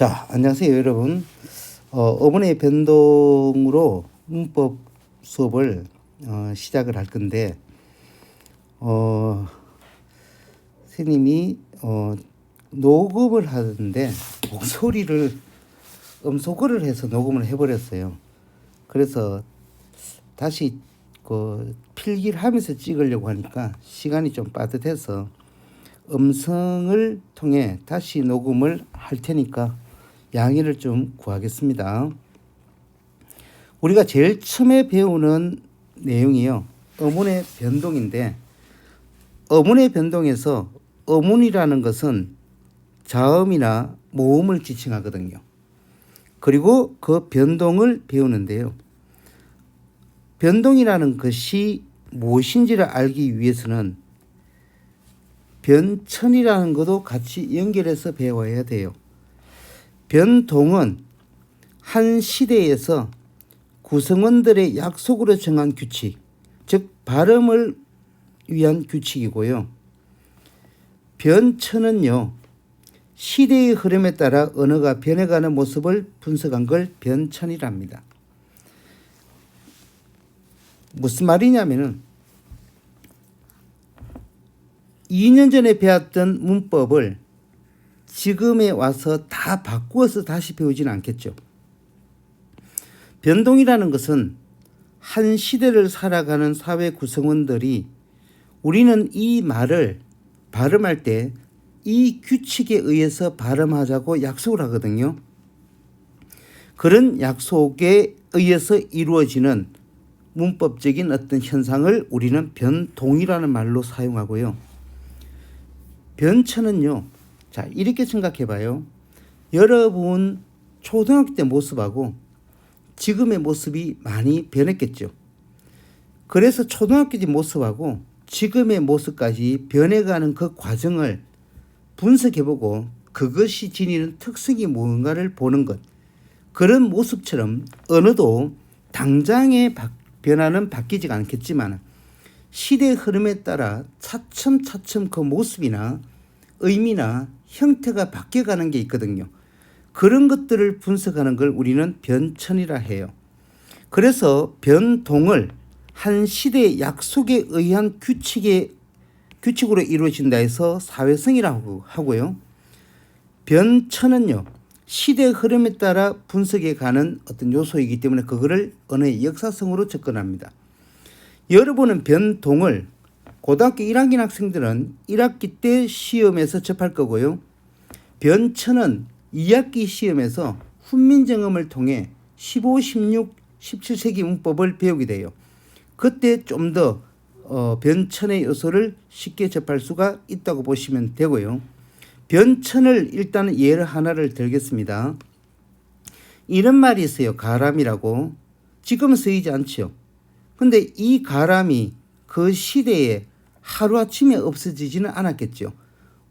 자, 안녕하세요, 여러분. 어머니의 변동으로 문법 수업을 시작을 할 건데, 선생님이 녹음을 하는데 목소리를 음소거를 해서 녹음을 해버렸어요. 그래서 다시 필기를 하면서 찍으려고 하니까 시간이 좀 빠듯해서 음성을 통해 다시 녹음을 할 테니까 양해를 좀 구하겠습니다. 우리가 제일 처음에 배우는 내용이요, 어문의 변동인데, 어문의 변동에서 어문이라는 것은 자음이나 모음을 지칭하거든요. 그리고 그 변동을 배우는데요, 변동이라는 것이 무엇인지를 알기 위해서는 변천이라는 것도 같이 연결해서 배워야 돼요. 변동은 한 시대에서 구성원들의 약속으로 정한 규칙, 즉 발음을 위한 규칙이고요. 변천은요, 시대의 흐름에 따라 언어가 변해가는 모습을 분석한 걸 변천이랍니다. 무슨 말이냐면은 2년 전에 배웠던 문법을 지금에 와서 다 바꾸어서 다시 배우지는 않겠죠. 변동이라는 것은 한 시대를 살아가는 사회 구성원들이 우리는 이 말을 발음할 때 이 규칙에 의해서 발음하자고 약속을 하거든요. 그런 약속에 의해서 이루어지는 문법적인 어떤 현상을 우리는 변동이라는 말로 사용하고요. 변천은요, 자, 이렇게 생각해 봐요. 여러분 초등학교 때 모습하고 지금의 모습이 많이 변했겠죠. 그래서 초등학교 때 모습하고 지금의 모습까지 변해가는 그 과정을 분석해 보고 그것이 지니는 특성이 무언가를 보는 것. 그런 모습처럼 언어도 당장의 변화는 바뀌지 않겠지만 시대의 흐름에 따라 차츰차츰 그 모습이나 의미나 형태가 바뀌어가는 게 있거든요. 그런 것들을 분석하는 걸 우리는 변천이라 해요. 그래서 변동을 한 시대의 약속에 의한 규칙으로 이루어진다 해서 사회성이라고 하고요. 변천은요, 시대의 흐름에 따라 분석해 가는 어떤 요소이기 때문에 그거를 언어의 역사성으로 접근합니다. 여러분은 변동을 고등학교 1학년 학생들은 1학기 때 시험에서 접할 거고요. 변천은 2학기 시험에서 훈민정음을 통해 15, 16, 17세기 문법을 배우게 돼요. 그때 좀 더 변천의 요소를 쉽게 접할 수가 있다고 보시면 되고요. 변천을 일단 예를 하나를 들겠습니다. 이런 말이 있어요. 가람이라고. 지금은 쓰이지 않죠. 근데 이 가람이 그 시대에 하루아침에 없어지지는 않았겠죠.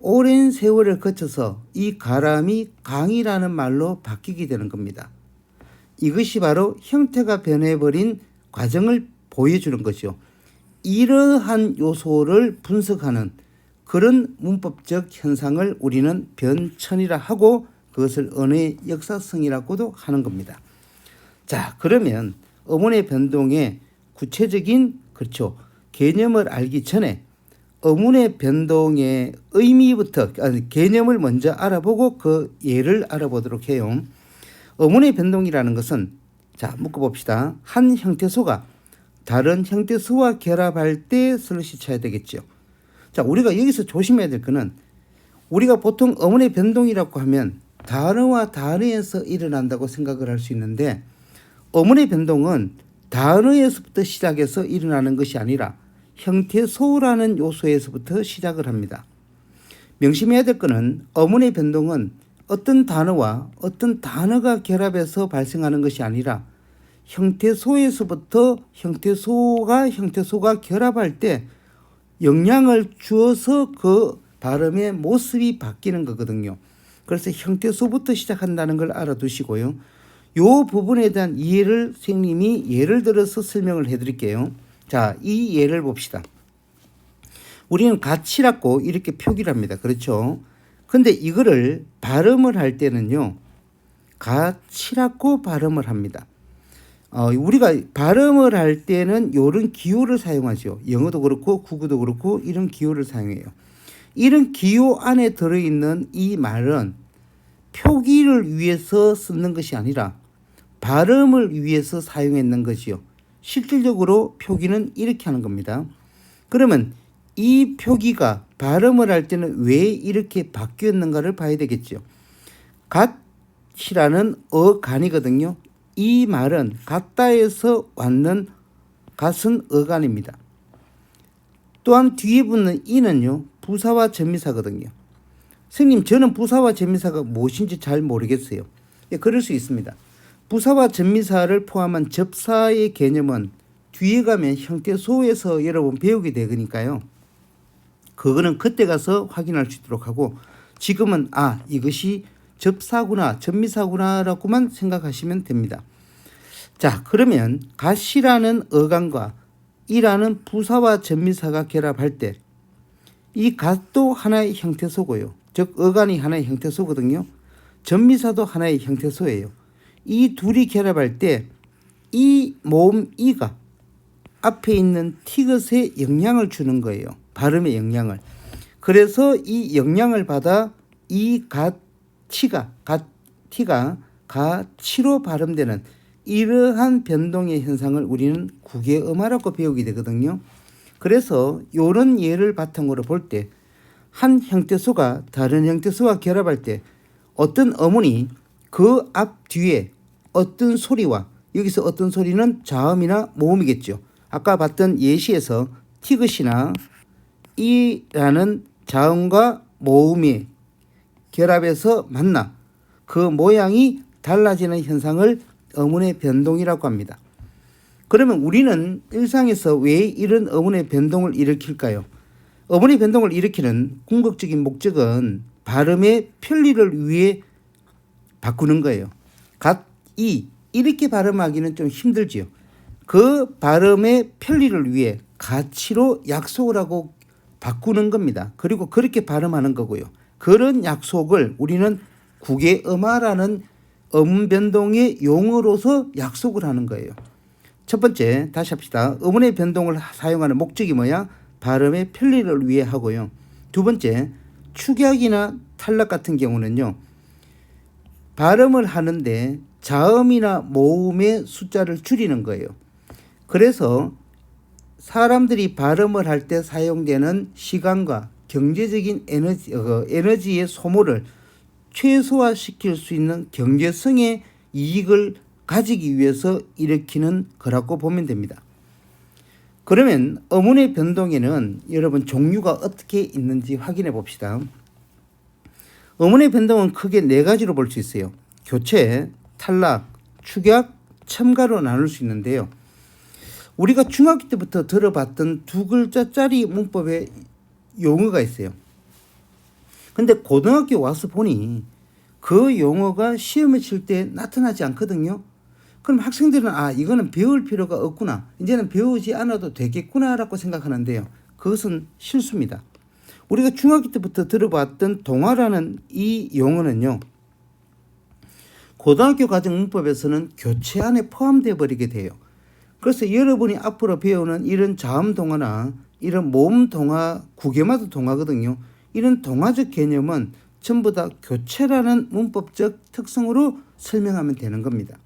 오랜 세월을 거쳐서 이 가람이 강이라는 말로 바뀌게 되는 겁니다. 이것이 바로 형태가 변해버린 과정을 보여주는 거죠. 이러한 요소를 분석하는 그런 문법적 현상을 우리는 변천이라 하고 그것을 언어의 역사성이라고도 하는 겁니다. 자, 그러면 어문의 변동의 구체적인 개념을 알기 전에 어문의 변동의 의미부터 개념을 먼저 알아보고 그 예를 알아보도록 해요. 어문의 변동이라는 것은, 자, 묶어봅시다. 한 형태소가 다른 형태소와 결합할 때 슬롯이 쳐야 되겠죠. 자, 우리가 여기서 조심해야 될 거는 우리가 보통 어문의 변동이라고 하면 단어와 단어에서 일어난다고 생각을 할 수 있는데 어문의 변동은 단어에서부터 시작해서 일어나는 것이 아니라 형태소라는 요소에서부터 시작을 합니다. 명심해야 될 것은 어문의 변동은 어떤 단어와 어떤 단어가 결합해서 발생하는 것이 아니라 형태소에서부터 형태소가 결합할 때 영향을 주어서 그 발음의 모습이 바뀌는 거거든요. 그래서 형태소부터 시작한다는 걸 알아두시고요. 이 부분에 대한 이해를 선생님이 예를 들어서 설명을 해드릴게요. 자, 이 예를 봅시다. 우리는 가치라고 이렇게 표기를 합니다. 그렇죠? 근데 이거를 발음을 할 때는요, 가치라고 발음을 합니다. 우리가 발음을 할 때는 이런 기호를 사용하죠. 영어도 그렇고 국어도 그렇고 이런 기호를 사용해요. 이런 기호 안에 들어있는 이 말은 표기를 위해서 쓰는 것이 아니라 발음을 위해서 사용했는 것이요. 실질적으로 표기는 이렇게 하는 겁니다. 그러면 이 표기가 발음을 할 때는 왜 이렇게 바뀌었는가를 봐야 되겠죠. 갓이라는 어간이거든요. 이 말은 같다에서 왔는 갓은 어간입니다. 또한 뒤에 붙는 이는요, 부사와 전미사거든요. 선생님, 저는 부사와 전미사가 무엇인지 잘 모르겠어요. 예, 그럴 수 있습니다. 부사와 전미사를 포함한 접사의 개념은 뒤에 가면 형태소에서 여러분 배우게 되니까요. 그거는 그때 가서 확인할 수 있도록 하고, 지금은 이것이 접사구나, 전미사구나라고만 생각하시면 됩니다. 자, 그러면 갓이라는 어간과 이라는 부사와 전미사가 결합할 때 이 갓도 하나의 형태소고요. 즉 어간이 하나의 형태소거든요. 전미사도 하나의 형태소예요. 이 둘이 결합할 때 이 모음 이가 앞에 있는 티귿에 영향을 주는 거예요. 발음의 영향을. 그래서 이 영향을 받아 이 갓치가 갓티가 가치로 발음되는 이러한 변동의 현상을 우리는 국외음화라고 배우게 되거든요. 그래서 이런 예를 바탕으로 볼 때 한 형태소가 다른 형태소와 결합할 때 어떤 어문이 그 앞 뒤에 어떤 소리와, 여기서 어떤 소리는 자음이나 모음이겠죠. 아까 봤던 예시에서 티귿이나 이라는 자음과 모음이 결합해서 만나 그 모양이 달라지는 현상을 어문의 변동이라고 합니다. 그러면 우리는 일상에서 왜 이런 어문의 변동을 일으킬까요? 어문의 변동을 일으키는 궁극적인 목적은 발음의 편리를 위해 바꾸는 거예요. 이렇게 발음하기는 좀 힘들지요. 그 발음의 편리를 위해 가치로 약속을 하고 바꾸는 겁니다. 그리고 그렇게 발음하는 거고요. 그런 약속을 우리는 국외음화라는 어문 변동의 용어로서 약속을 하는 거예요. 첫 번째, 다시 합시다. 어문의 변동을 사용하는 목적이 뭐야? 발음의 편리를 위해 하고요. 두 번째, 축약이나 탈락 같은 경우는요, 발음을 하는데 자음이나 모음의 숫자를 줄이는 거예요. 그래서 사람들이 발음을 할 때 사용되는 시간과 경제적인 에너지의 소모를 최소화시킬 수 있는 경제성의 이익을 가지기 위해서 일으키는 거라고 보면 됩니다. 그러면 어문의 변동에는 여러분 종류가 어떻게 있는지 확인해 봅시다. 어문의 변동은 크게 네 가지로 볼 수 있어요. 교체, 탈락, 축약, 첨가로 나눌 수 있는데요. 우리가 중학교 때부터 들어봤던 두 글자짜리 문법의 용어가 있어요. 근데 고등학교 와서 보니 그 용어가 시험에 칠 때 나타나지 않거든요. 그럼 학생들은 이거는 배울 필요가 없구나, 이제는 배우지 않아도 되겠구나라고 생각하는데요. 그것은 실수입니다. 우리가 중학교 때부터 들어봤던 동화라는 이 용어는요, 고등학교 과정 문법에서는 교체 안에 포함되어 버리게 돼요. 그래서 여러분이 앞으로 배우는 이런 자음 동화나 이런 모음 동화, 국외음화도 동화거든요. 이런 동화적 개념은 전부 다 교체라는 문법적 특성으로 설명하면 되는 겁니다.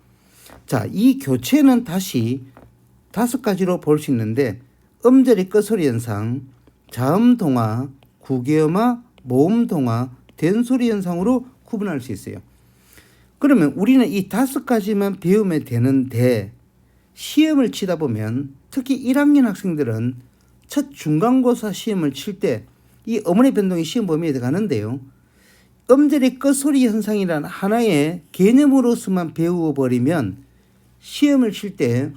자, 이 교체는 다시 5가지로 볼 수 있는데 음절의 끝소리 현상, 자음 동화, 국외음화, 모음 동화, 된소리 현상으로 구분할 수 있어요. 그러면 우리는 이 5가지만 배우면 되는데 시험을 치다 보면 특히 1학년 학생들은 첫 중간고사 시험을 칠 때 이 어문의 변동이 시험 범위에 들어가는데요. 음절의 끝소리 현상이라는 하나의 개념으로서만 배워버리면 시험을 칠 때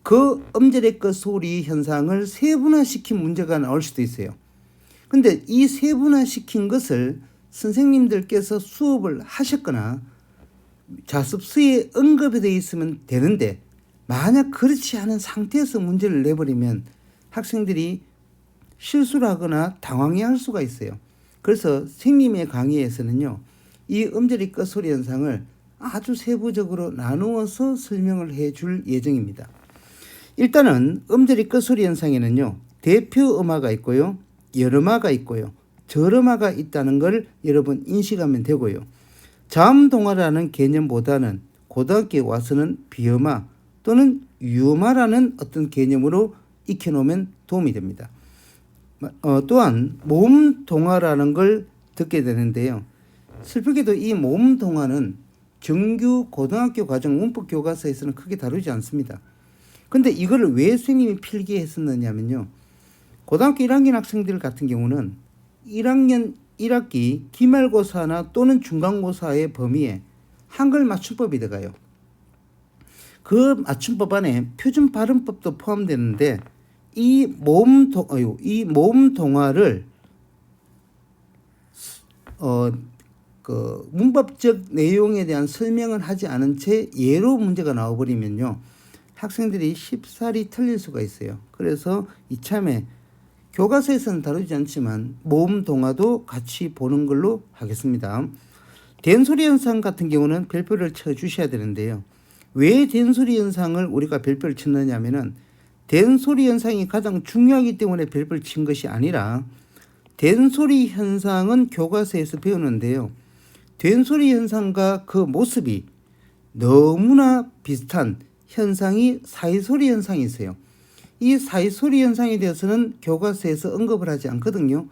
그 음절의 끝소리 현상을 세분화시킨 문제가 나올 수도 있어요. 근데 이 세분화시킨 것을 선생님들께서 수업을 하셨거나 자습서에 언급이 되어 있으면 되는데 만약 그렇지 않은 상태에서 문제를 내버리면 학생들이 실수를 하거나 당황해할 수가 있어요. 그래서 선생님의 강의에서는요, 이 음절의 끝소리 현상을 아주 세부적으로 나누어서 설명을 해줄 예정입니다. 일단은 음절이 끝소리 현상에는요, 대표 음화가 있고요, 열음화가 있고요, 절음화가 있다는 걸 여러분 인식하면 되고요. 자음동화라는 개념보다는 고등학교에 와서는 비음화 또는 유음화라는 어떤 개념으로 익혀놓으면 도움이 됩니다. 또한 모음동화라는 걸 듣게 되는데요. 슬프게도 이 모음동화는 정규 고등학교 과정 문법 교과서에서는 크게 다루지 않습니다. 근데 이거를 왜 선생님이 필기했었느냐면요. 고등학교 1학년 학생들 같은 경우는 1학년 1학기 기말고사나 또는 중간고사의 범위에 한글 맞춤법이 들어가요. 그 맞춤법 안에 표준 발음법도 포함되는데 이 모음 동화를 그 문법적 내용에 대한 설명을 하지 않은 채 예로 문제가 나와버리면요, 학생들이 쉽사리 틀릴 수가 있어요. 그래서 이참에 교과서에서는 다루지 않지만 모음 동화도 같이 보는 걸로 하겠습니다. 된소리 현상 같은 경우는 별표를 쳐 주셔야 되는데요. 왜 된소리 현상을 우리가 별표를 쳤느냐면은 된소리 현상이 가장 중요하기 때문에 별표를 친 것이 아니라, 된소리 현상은 교과서에서 배우는데요. 된소리 현상과 그 모습이 너무나 비슷한 현상이 사이소리 현상이 있어요. 이 사이소리 현상에 대해서는 교과서에서 언급을 하지 않거든요.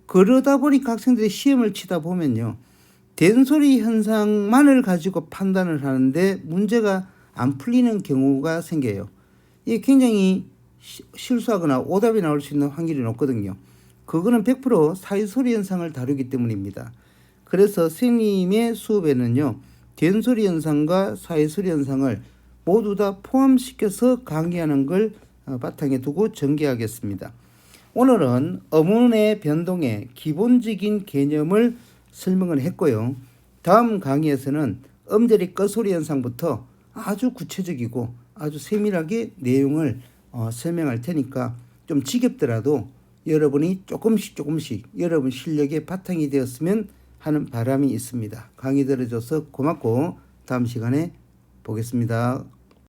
그러다 보니까 학생들이 시험을 치다 보면요, 된소리 현상만을 가지고 판단을 하는데 문제가 안 풀리는 경우가 생겨요. 이게 굉장히 실수하거나 오답이 나올 수 있는 확률이 높거든요. 그거는 100% 사이소리 현상을 다루기 때문입니다. 그래서 선생님의 수업에는요, 된소리 현상과 사이소리 현상을 모두 다 포함시켜서 강의하는 걸 바탕에 두고 전개하겠습니다. 오늘은 어문의 변동의 기본적인 개념을 설명을 했고요. 다음 강의에서는 음절의 끝소리 현상부터 아주 구체적이고 아주 세밀하게 내용을 설명할 테니까 좀 지겹더라도 여러분이 조금씩 여러분 실력의 바탕이 되었으면 하는 바람이 있습니다. 강의 들어줘서 고맙고 다음 시간에 보겠습니다.